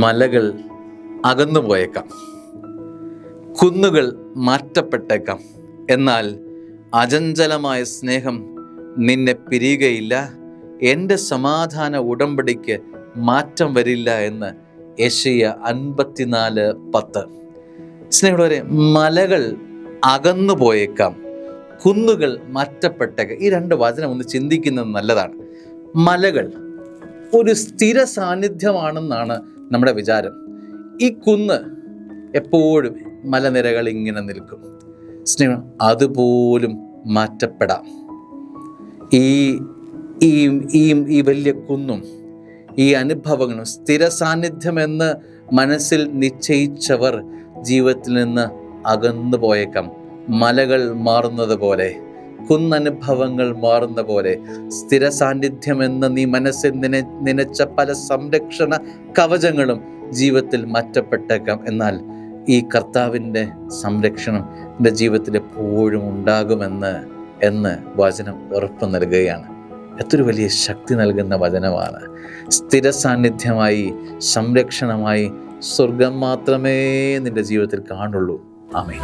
മലകൾ അകന്നുപോയേക്കാം, കുന്നുകൾ മാറ്റപ്പെട്ടേക്കാം, എന്നാൽ അചഞ്ചലമായ സ്നേഹം നിന്നെ പിരിയുകയില്ല. എൻ്റെ സമാധാന ഉടമ്പടിക്ക് മാറ്റം വരില്ല എന്ന് യെശയ്യാ 54:10. സ്നേഹമുള്ളവരെ, മലകൾ അകന്നു പോയേക്കാം, കുന്നുകൾ മാറ്റപ്പെട്ടേക്കാം. ഈ രണ്ട് വചനം ഒന്ന് ചിന്തിക്കുന്നത് നല്ലതാണ്. മലകൾ ഒരു സ്ഥിര സാന്നിധ്യമാണെന്നാണ് നമ്മുടെ വിചാരം. ഈ കുന്ന് എപ്പോഴും മലനിരകൾ ഇങ്ങനെ നിൽക്കും. സ്നേഹം, അതുപോലും മാറ്റപ്പെടാം. ഈ വലിയ കുന്നും ഈ അനുഭവങ്ങളും സ്ഥിര സാന്നിധ്യമെന്ന് മനസ്സിൽ നിശ്ചയിച്ചവർ ജീവിതത്തിൽ നിന്ന് അകന്നു പോയേക്കാം. മലകൾ മാറുന്നത് പോലെ, കുന്നനുഭവങ്ങൾ മാറുന്ന പോലെ സ്ഥിര സാന്നിധ്യമെന്ന് നീ മനസ്സിൽ നനച്ച പല സംരക്ഷണ കവചങ്ങളും ജീവിതത്തിൽ മാറ്റപ്പെട്ടേക്കാം. എന്നാൽ ഈ കർത്താവിൻ്റെ സംരക്ഷണം എൻ്റെ ജീവിതത്തിൽ എപ്പോഴും ഉണ്ടാകുമെന്ന് വചനം ഉറപ്പ് നൽകുകയാണ്. എത്ര വലിയ ശക്തി നൽകുന്ന വചനമാണ്. സ്ഥിര സാന്നിധ്യമായി, സംരക്ഷണമായി സ്വർഗം മാത്രമേ നിന്റെ ജീവിതത്തിൽ കാണുള്ളൂ. ആമേൻ.